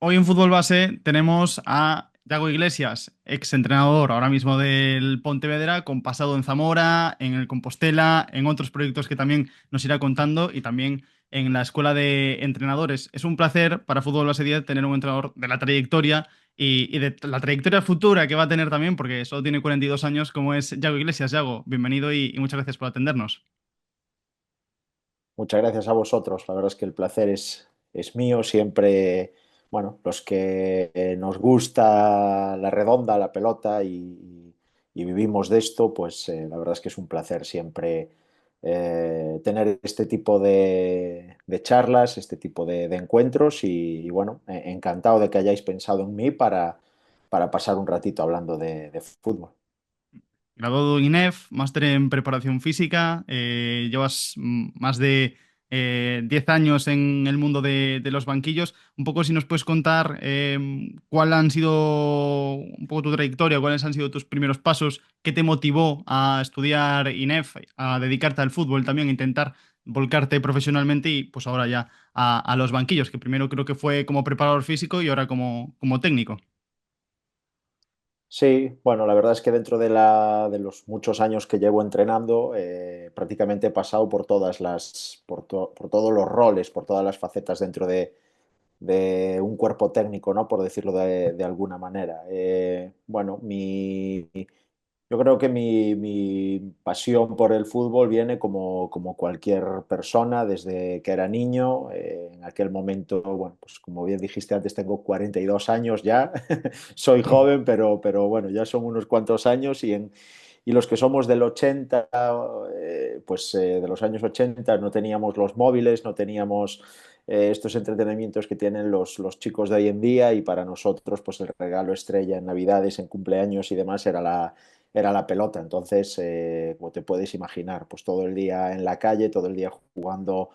Hoy en Fútbol Base tenemos a Yago Iglesias, ex entrenador ahora mismo del Pontevedra, con pasado en Zamora, en el Compostela, en otros proyectos que también nos irá contando y también en la Escuela de Entrenadores. Es un placer para Fútbol Base 10 tener un entrenador de la trayectoria y de la trayectoria futura que va a tener también, porque solo tiene 42 años, como es Yago Iglesias. Yago, bienvenido y muchas gracias por atendernos. Muchas gracias a vosotros. La verdad es que el placer es mío. Siempre, bueno, los que nos gusta la redonda, la pelota y vivimos de esto, pues la verdad es que es un placer siempre tener este tipo de charlas, este tipo de encuentros y bueno, encantado de que hayáis pensado en mí para pasar un ratito hablando de fútbol. Graduado en INEF, máster en preparación física, llevas más de 10 años en el mundo de los banquillos. Un poco si nos puedes contar cuál han sido un poco tu trayectoria, cuáles han sido tus primeros pasos, qué te motivó a estudiar INEF, a dedicarte al fútbol también, a intentar volcarte profesionalmente y pues ahora ya a los banquillos, que primero creo que fue como preparador físico y ahora como técnico. Sí, bueno, la verdad es que dentro de los muchos años que llevo entrenando, prácticamente he pasado por por todos los roles, por todas las facetas dentro de un cuerpo técnico, ¿no? Por decirlo de alguna manera. Bueno, yo creo que mi pasión por el fútbol viene como cualquier persona desde que era niño. En aquel momento, bueno, pues como bien dijiste antes, tengo 42 años ya. Soy joven, pero bueno, ya son unos cuantos años y los que somos del 80, pues de los años 80 no teníamos los móviles, no teníamos estos entretenimientos que tienen los chicos de hoy en día y para nosotros pues el regalo estrella en Navidades, en cumpleaños y demás era la pelota. Entonces, como te puedes imaginar, pues todo el día en la calle, todo el día jugando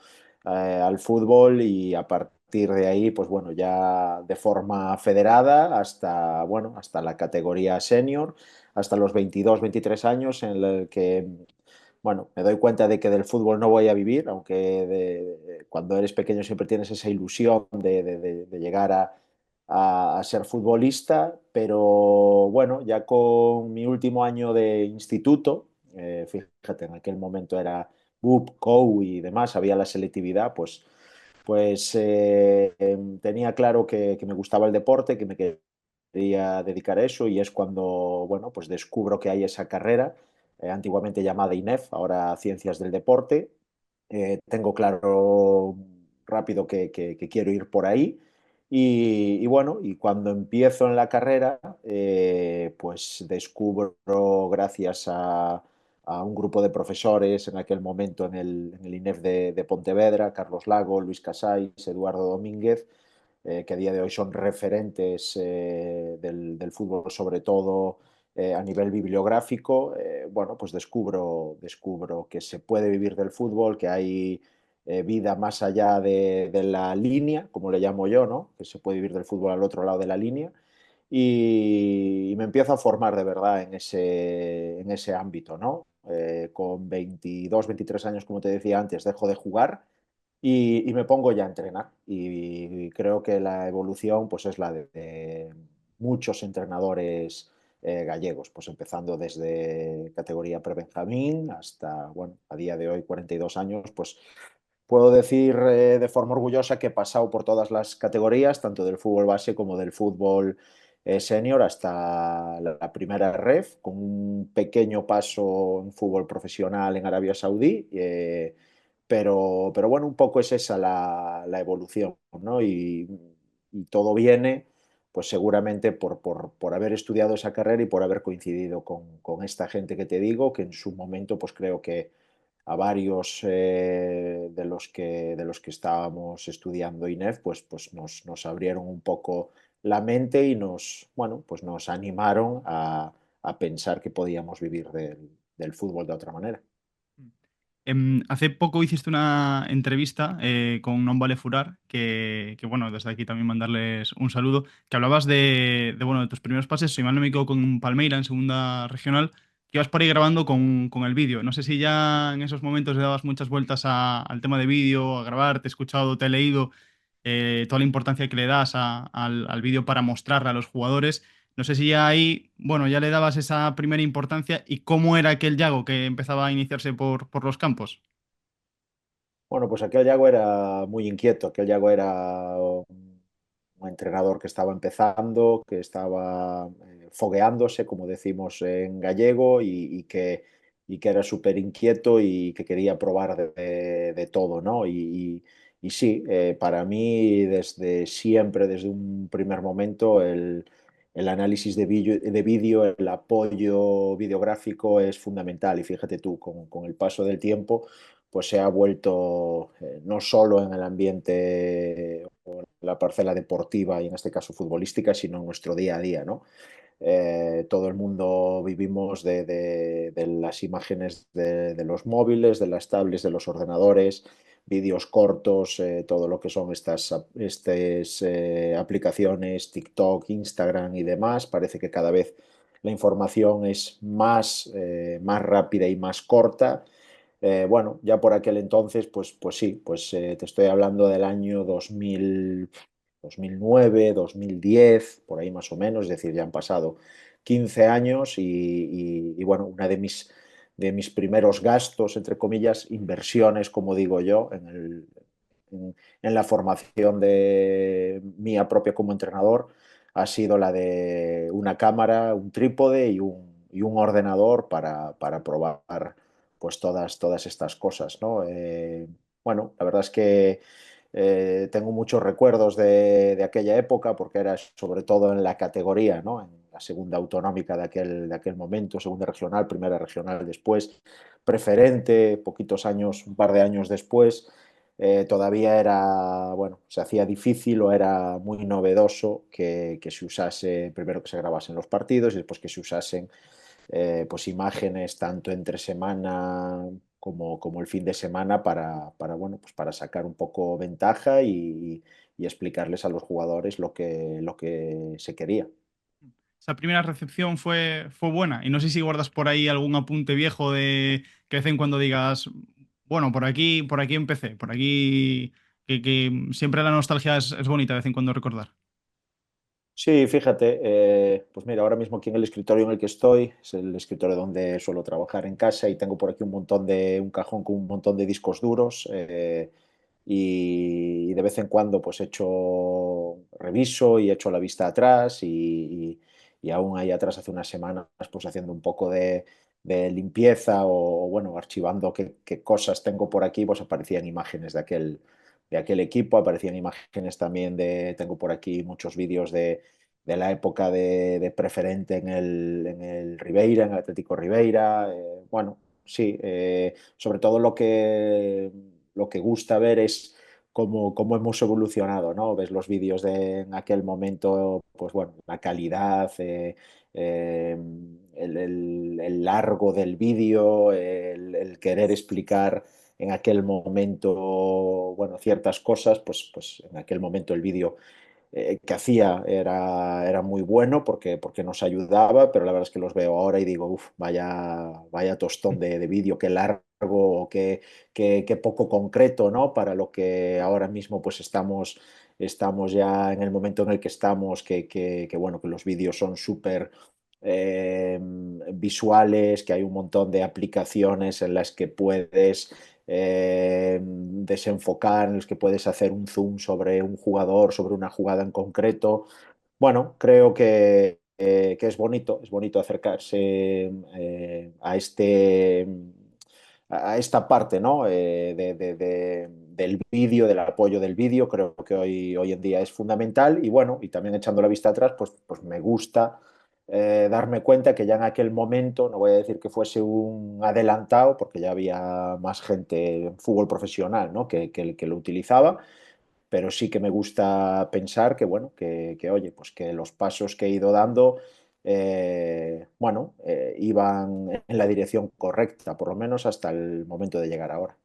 al fútbol y a partir de ahí, pues bueno, ya de forma federada hasta, bueno, hasta la categoría senior, hasta los 22 23 años en el que, bueno, me doy cuenta de que del fútbol no voy a vivir, aunque cuando eres pequeño siempre tienes esa ilusión de llegar a ser futbolista, pero bueno, ya con mi último año de instituto, fíjate, en aquel momento era BUP, COU y demás, había la selectividad, pues tenía claro que me gustaba el deporte, que me quería dedicar a eso y es cuando, bueno, pues descubro que hay esa carrera, antiguamente llamada INEF, ahora Ciencias del Deporte. Tengo claro rápido que quiero ir por ahí y bueno, y cuando empiezo en la carrera, pues descubro gracias a un grupo de profesores en aquel momento en el INEF de Pontevedra, Carlos Lago, Luis Casais, Eduardo Domínguez, que a día de hoy son referentes del fútbol, sobre todo a nivel bibliográfico. Bueno, pues descubro que se puede vivir del fútbol, que hay vida más allá de la línea, como le llamo yo, ¿no? Que se puede vivir del fútbol al otro lado de la línea. Y me empiezo a formar de verdad en ese ámbito, ¿no? Con 22 23 años, como te decía antes, dejo de jugar y me pongo ya a entrenar. Y creo que la evolución pues, es la de muchos entrenadores gallegos, pues empezando desde categoría prebenjamín hasta, bueno, a día de hoy, 42 años, pues puedo decir de forma orgullosa que he pasado por todas las categorías, tanto del fútbol base como del fútbol senior hasta la primera ref, con un pequeño paso en fútbol profesional en Arabia Saudí. Pero bueno, un poco es esa la evolución, ¿no? Y todo viene, pues seguramente por haber estudiado esa carrera y por haber coincidido con esta gente que te digo, que en su momento, pues creo que a varios de los que estábamos estudiando INEF, pues nos abrieron un poco la mente y bueno, pues nos animaron a pensar que podíamos vivir del fútbol de otra manera. Hace poco hiciste una entrevista con Non Vale Furar, bueno, desde aquí también mandarles un saludo, que hablabas bueno, de tus primeros pases, si mal no me equivoco, con Palmeira en segunda regional, que ibas por ahí grabando con el vídeo. No sé si ya en esos momentos le dabas muchas vueltas al tema de vídeo, a grabar, te he escuchado, te he leído. toda la importancia que le das al vídeo para mostrarle a los jugadores. No sé si ya ahí, bueno, ya le dabas esa primera importancia y cómo era aquel Yago que empezaba a iniciarse por los campos. Bueno, pues aquel Yago era muy inquieto, aquel Yago era un entrenador que estaba empezando, que estaba fogueándose, como decimos en gallego, y que era súper inquieto y que quería probar de todo, ¿no? Y sí, para mí desde siempre, desde un primer momento, el análisis de vídeo, el apoyo videográfico es fundamental. Y fíjate tú, con el paso del tiempo pues se ha vuelto no solo en el ambiente o en la parcela deportiva y en este caso futbolística, sino en nuestro día a día, ¿no? Todo el mundo vivimos de las imágenes de los móviles, de las tablets, de los ordenadores, vídeos cortos, todo lo que son estas aplicaciones, TikTok, Instagram y demás. Parece que cada vez la información es más rápida y más corta. Bueno, ya por aquel entonces, pues sí, te estoy hablando del año 2009, 2010, por ahí más o menos, es decir, ya han pasado 15 años y bueno, una de mis primeros gastos, entre comillas, inversiones, como digo yo, en la formación de mía propia como entrenador, ha sido la de una cámara, un trípode y un ordenador para probar pues todas estas cosas, ¿no? Bueno, la verdad es que tengo muchos recuerdos de aquella época porque era sobre todo en la categoría, ¿no? En la segunda autonómica de aquel momento, segunda regional, primera regional después, preferente, poquitos años, un par de años después, todavía era, bueno, se hacía difícil o era muy novedoso que se usase, primero que se grabasen los partidos y después que se usasen pues imágenes tanto entre semana como el fin de semana bueno, pues para sacar un poco ventaja y explicarles a los jugadores lo que se quería. Esa primera recepción fue buena y no sé si guardas por ahí algún apunte viejo de que de vez en cuando digas, bueno, por aquí empecé, por aquí, que siempre la nostalgia es bonita de vez en cuando recordar. Sí, fíjate, pues mira, ahora mismo aquí en el escritorio en el que estoy, es el escritorio donde suelo trabajar en casa y tengo por aquí un cajón con un montón de discos duros y de vez en cuando pues reviso y echo la vista atrás y aún ahí atrás hace unas semanas pues haciendo un poco de limpieza o bueno, archivando qué cosas tengo por aquí, pues aparecían imágenes de aquel equipo, aparecían imágenes también tengo por aquí muchos vídeos de la época de preferente en el Ribeira, en el Atlético Ribeira. Bueno, sí, sobre todo lo que gusta ver es cómo hemos evolucionado, ¿no? Ves los vídeos de en aquel momento, pues bueno, la calidad, eh, el largo del vídeo, el querer explicar en aquel momento, bueno, ciertas cosas, pues en aquel momento el vídeo que hacía era muy bueno porque nos ayudaba, pero la verdad es que los veo ahora y digo, uff, vaya tostón de vídeo, qué largo, qué poco concreto, ¿no? Para lo que ahora mismo pues estamos ya en el momento en el que estamos, bueno, que los vídeos son súper visuales, que hay un montón de aplicaciones en las que puedes desenfocar, en las que puedes hacer un zoom sobre un jugador, sobre una jugada en concreto. Bueno, creo que es bonito acercarse a esta parte, ¿no? Del vídeo, del apoyo del vídeo, creo que hoy en día es fundamental y bueno, y también echando la vista atrás, pues me gusta darme cuenta que ya en aquel momento, no voy a decir que fuese un adelantado, porque ya había más gente en fútbol profesional, ¿no? que lo utilizaba, pero sí que me gusta pensar que, bueno, oye, pues que los pasos que he ido dando, bueno, iban en la dirección correcta, por lo menos hasta el momento de llegar ahora.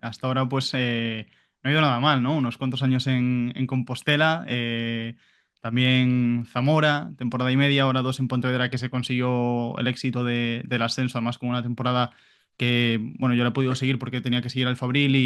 Hasta ahora, pues, no ha ido nada mal, ¿no? Unos cuantos años en Compostela, también Zamora, temporada y media, ahora dos en Pontevedra, que se consiguió el éxito del ascenso, además con una temporada que, bueno, yo la he podido seguir porque tenía que seguir al Fabril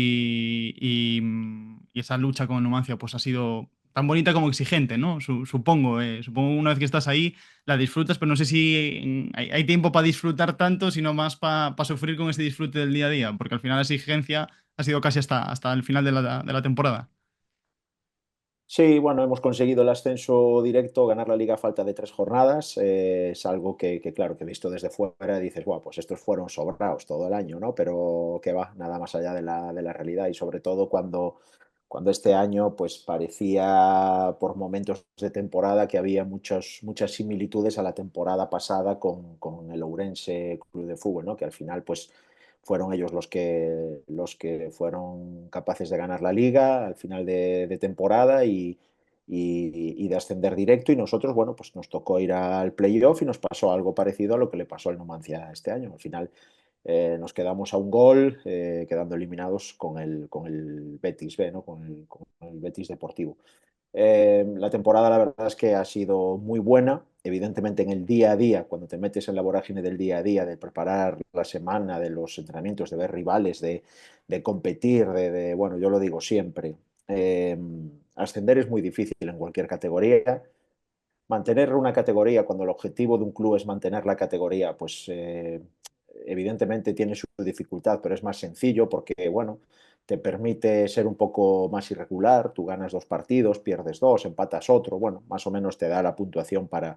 y esa lucha con el Numancia pues ha sido tan bonita como exigente, ¿no? Supongo, supongo una vez que estás ahí la disfrutas, pero no sé si hay tiempo para disfrutar tanto, sino más para sufrir con ese disfrute del día a día, porque al final la exigencia ha sido casi hasta el final de la temporada. Sí, bueno, hemos conseguido el ascenso directo, ganar la liga a falta de 3 jornadas. Es algo claro, que visto desde fuera dices, guau, pues estos fueron sobrados todo el año, ¿no? Pero que va, nada más allá de la realidad y sobre todo cuando este año pues parecía por momentos de temporada que había muchas similitudes a la temporada pasada con el Ourense Club de Fútbol, ¿no? Que al final pues fueron ellos los que fueron capaces de ganar la liga al final de temporada y de ascender directo y nosotros, bueno, pues nos tocó ir al playoff y nos pasó algo parecido a lo que le pasó al Numancia este año. Al final nos quedamos a un gol, quedando eliminados con el Betis B, ¿no? Con el Betis Deportivo. La temporada, la verdad es que ha sido muy buena. Evidentemente, en el día a día, cuando te metes en la vorágine del día a día, de preparar la semana, de los entrenamientos, de ver rivales, de competir, bueno, yo lo digo siempre, eh, ascender es muy difícil en cualquier categoría. Mantener una categoría, cuando el objetivo de un club es mantener la categoría, pues evidentemente tiene su dificultad, pero es más sencillo porque, bueno, te permite ser un poco más irregular. Tú ganas 2 partidos, pierdes 2, empatas otro. Bueno, más o menos te da la puntuación para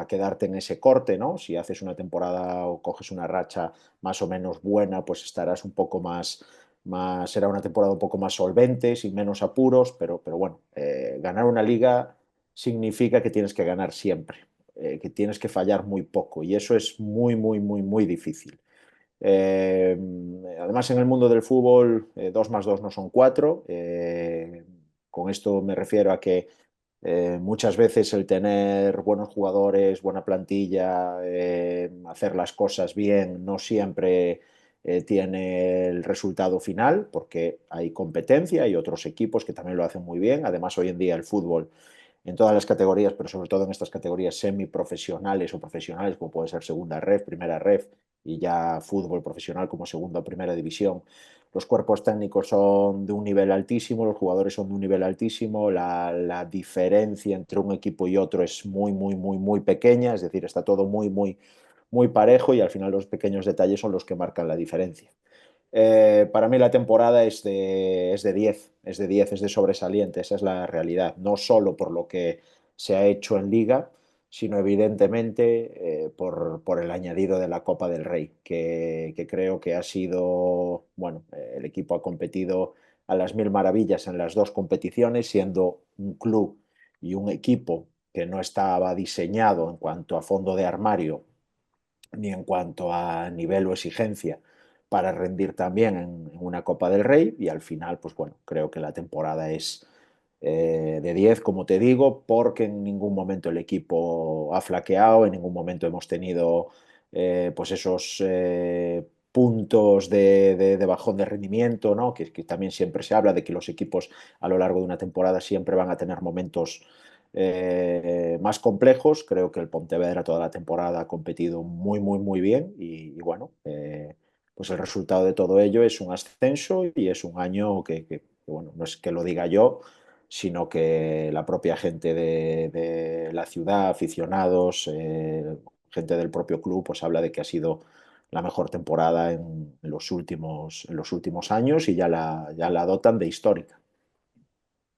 quedarte en ese corte, ¿no? Si haces una temporada o coges una racha más o menos buena, pues estarás un poco será una temporada un poco más solvente, sin menos apuros, pero bueno, ganar una liga significa que tienes que ganar siempre, que tienes que fallar muy poco y eso es muy, muy, muy, muy difícil. Eh, Además, en el mundo del fútbol, 2 más 2 no son 4. Con esto me refiero a que muchas veces el tener buenos jugadores, buena plantilla, hacer las cosas bien, no siempre tiene el resultado final, porque hay competencia, hay otros equipos que también lo hacen muy bien. Además, hoy en día el fútbol en todas las categorías, pero sobre todo en estas categorías semiprofesionales o profesionales, como puede ser segunda ref, primera ref y ya fútbol profesional como segunda o primera división. Los cuerpos técnicos son de un nivel altísimo, los jugadores son de un nivel altísimo, la diferencia entre un equipo y otro es muy, muy, muy, muy pequeña, es decir, está todo muy, muy, muy parejo y al final los pequeños detalles son los que marcan la diferencia. Para mí la temporada es de 10, es de sobresaliente, esa es la realidad. No solo por lo que se ha hecho en Liga, sino evidentemente por el añadido de la Copa del Rey, que creo que ha sido, bueno, el equipo ha competido a las mil maravillas en las dos competiciones, siendo un club y un equipo que no estaba diseñado en cuanto a fondo de armario ni en cuanto a nivel o exigencia para rendir también en una Copa del Rey y al final, pues bueno, creo que la temporada es de 10, como te digo, porque en ningún momento el equipo ha flaqueado, en ningún momento hemos tenido pues esos puntos de bajón de rendimiento, ¿no? Que también siempre se habla de que los equipos a lo largo de una temporada siempre van a tener momentos más complejos. Creo que el Pontevedra toda la temporada ha competido muy, muy, muy bien y bueno, pues el resultado de todo ello es un ascenso y es un año bueno, no es que lo diga yo, sino que la propia gente de la ciudad, aficionados, gente del propio club, pues habla de que ha sido la mejor temporada en los últimos años y ya la dotan de histórica.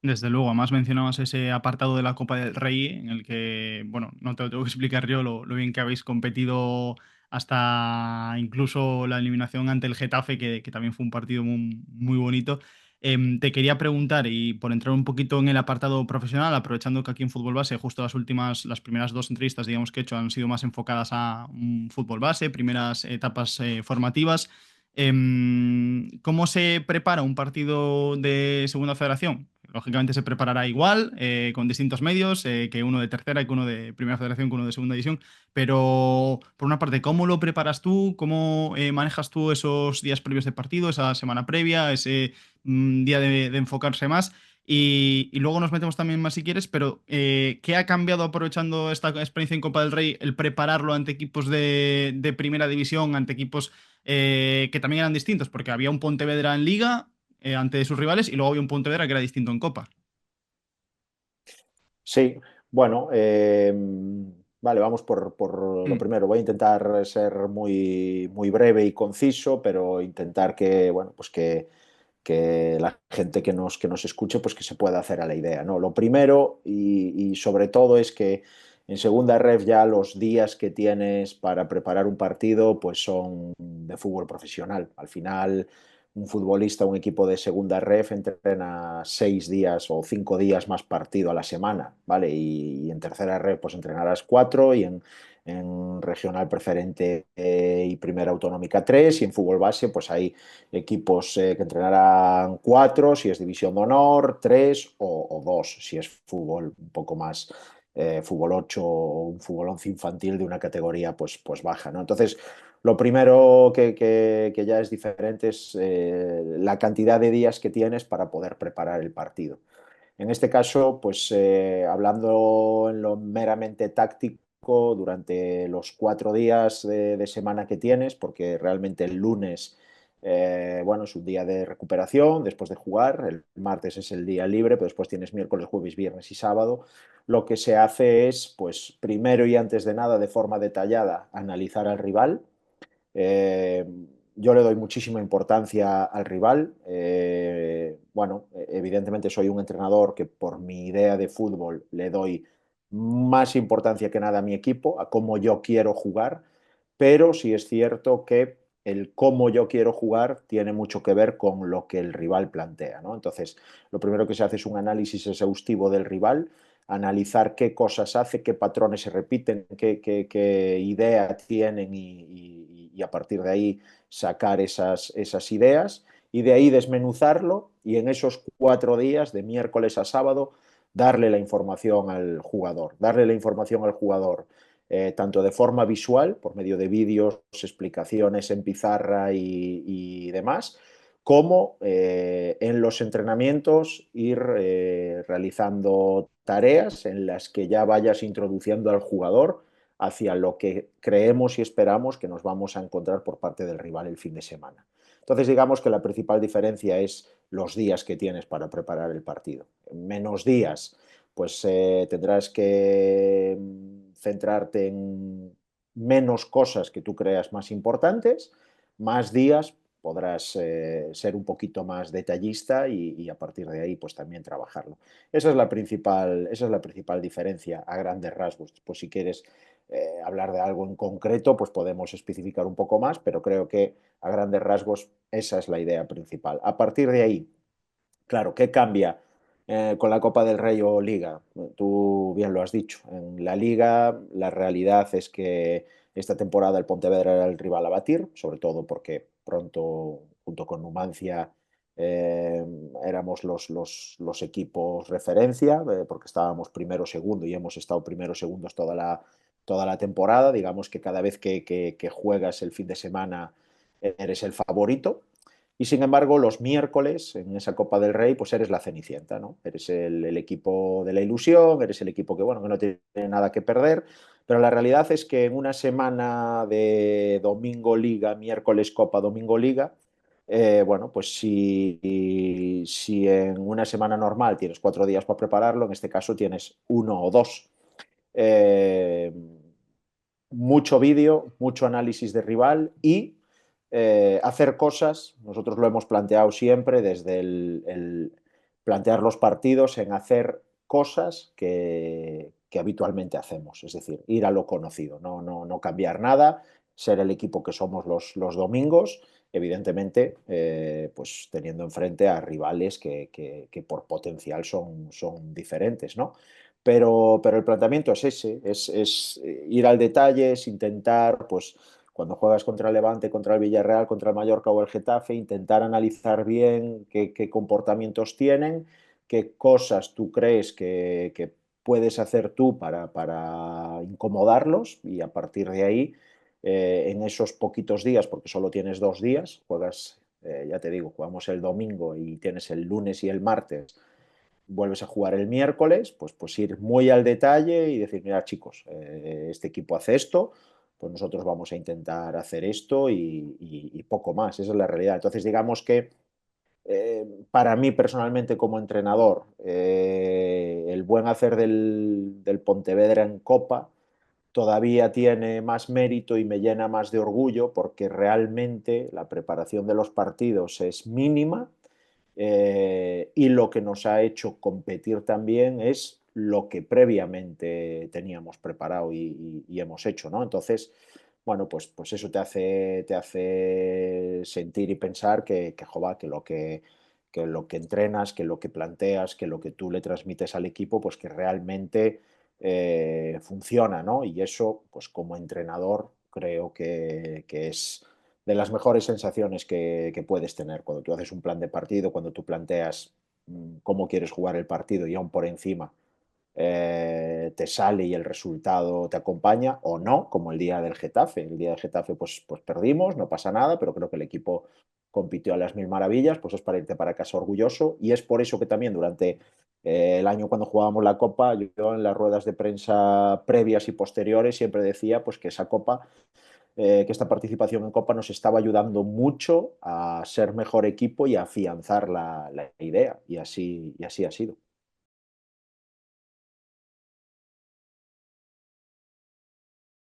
Desde luego, además mencionabas ese apartado de la Copa del Rey en el que, bueno, no te lo tengo que explicar yo lo bien que habéis competido hasta incluso la eliminación ante el Getafe, que también fue un partido muy, muy bonito. Te quería preguntar, y por entrar un poquito en el apartado profesional, aprovechando que aquí en Fútbol Base, justo las primeras dos entrevistas, digamos, que he hecho han sido más enfocadas a un fútbol base, primeras etapas formativas. ¿Cómo se prepara un partido de Segunda Federación? Lógicamente se preparará igual, con distintos medios, que uno de tercera y que uno de primera federación, que uno de segunda división. Pero, por una parte, ¿cómo lo preparas tú? ¿Cómo manejas tú esos días previos de partido, esa semana previa, ese día de enfocarse más? Y luego nos metemos también más si quieres, pero ¿qué ha cambiado aprovechando esta experiencia en Copa del Rey el prepararlo ante equipos de primera división, ante equipos que también eran distintos? Porque había un Pontevedra en Liga ante sus rivales y luego había un Pontevedra que era distinto en Copa. Sí, bueno, vale, vamos por lo Mm. primero. Voy a intentar ser muy, muy breve y conciso, pero intentar que, bueno, pues que la gente que nos escuche, pues que se pueda hacer a la idea, ¿no? Lo primero y sobre todo es que en segunda ref ya los días que tienes para preparar un partido, pues son de fútbol profesional. Al final, un futbolista, un equipo de segunda ref entrena 6 días o 5 días más partido a la semana, ¿vale? Y en tercera ref pues entrenarás 4 y en regional preferente y primera autonómica 3 y en fútbol base pues hay equipos que entrenarán 4 si es división de honor, 3 o 2 si es fútbol un poco más fútbol 8 o un fútbol 11 infantil de una categoría pues baja, ¿no? Entonces, lo primero que ya es diferente es la cantidad de días que tienes para poder preparar el partido. En este caso, pues hablando en lo meramente táctico, durante los 4 días de semana que tienes, porque realmente el lunes, bueno, es un día de recuperación después de jugar, el martes es el día libre, pero después tienes miércoles, jueves, viernes y sábado. Lo que se hace es, pues primero y antes de nada, de forma detallada, analizar al rival. Eh, yo le doy muchísima importancia al rival. Bueno, evidentemente soy un entrenador que por mi idea de fútbol le doy más importancia que nada a mi equipo, a cómo yo quiero jugar, pero sí es cierto que el cómo yo quiero jugar tiene mucho que ver con lo que el rival plantea, ¿no? Entonces, lo primero que se hace es un análisis exhaustivo del rival, analizar qué cosas hace, qué patrones se repiten, qué idea tienen y a partir de ahí sacar esas ideas y de ahí desmenuzarlo y en esos 4 días, de miércoles a sábado, darle la información al jugador, tanto de forma visual, por medio de vídeos, explicaciones en pizarra y demás, como en los entrenamientos ir realizando tareas en las que ya vayas introduciendo al jugador hacia lo que creemos y esperamos que nos vamos a encontrar por parte del rival el fin de semana. Entonces, digamos que la principal diferencia es los días que tienes para preparar el partido. En menos días, pues tendrás que centrarte en menos cosas que tú creas más importantes, más días podrás ser un poquito más detallista y a partir de ahí pues también trabajarlo. Esa es la principal diferencia a grandes rasgos. Pues si quieres hablar de algo en concreto, pues podemos especificar un poco más, pero creo que a grandes rasgos esa es la idea principal. A partir de ahí, claro, ¿qué cambia con la Copa del Rey o Liga? Tú bien lo has dicho. En la Liga la realidad es que esta temporada el Pontevedra era el rival a batir, sobre todo porque pronto, junto con Numancia, eh, éramos los equipos referencia, porque estábamos primero segundo y hemos estado primero segundos toda la temporada. Digamos que cada vez que juegas el fin de semana eres el favorito. Y sin embargo, los miércoles en esa Copa del Rey, pues eres la Cenicienta, ¿no? Eres el equipo de la ilusión, eres el equipo que, bueno, que no tiene nada que perder, pero la realidad es que en una semana de domingo Liga, miércoles Copa, domingo Liga, bueno, pues si en una semana normal tienes 4 días para prepararlo, en este caso tienes 1 o 2. Eh, Mucho vídeo, mucho análisis de rival y hacer cosas. Nosotros lo hemos planteado siempre desde el plantear los partidos en hacer cosas que habitualmente hacemos, es decir, ir a lo conocido, no cambiar nada, ser el equipo que somos los domingos, evidentemente, pues teniendo enfrente a rivales que por potencial son diferentes, ¿no? Pero el planteamiento es ese, es ir al detalle, es intentar, pues cuando juegas contra el Levante, contra el Villarreal, contra el Mallorca o el Getafe, intentar analizar bien qué comportamientos tienen, qué cosas tú crees que puedes hacer tú para incomodarlos y a partir de ahí, en esos poquitos días, porque solo tienes 2 días, juegas, ya te digo, jugamos el domingo y tienes el lunes y el martes, vuelves a jugar el miércoles, pues ir muy al detalle y decir, mira chicos, este equipo hace esto, pues nosotros vamos a intentar hacer esto y poco más, esa es la realidad. Entonces digamos que para mí personalmente como entrenador, el buen hacer del Pontevedra en Copa todavía tiene más mérito y me llena más de orgullo porque realmente la preparación de los partidos es mínima, y lo que nos ha hecho competir también es lo que previamente teníamos preparado y hemos hecho, ¿no? Entonces, bueno, pues eso te hace sentir y pensar joba, que lo que entrenas, que lo que planteas, que lo que tú le transmites al equipo, pues que realmente funciona, ¿no? Y eso, pues como entrenador, creo que es de las mejores sensaciones que puedes tener cuando tú haces un plan de partido, cuando tú planteas cómo quieres jugar el partido y aún por encima te sale y el resultado te acompaña o no, como el día del Getafe. El día del Getafe pues perdimos, no pasa nada, pero creo que el equipo compitió a las mil maravillas, pues es para irte para casa orgulloso y es por eso que también durante el año cuando jugábamos la Copa, yo en las ruedas de prensa previas y posteriores siempre decía pues que esa Copa, que esta participación en Copa nos estaba ayudando mucho a ser mejor equipo y a afianzar la idea y así ha sido.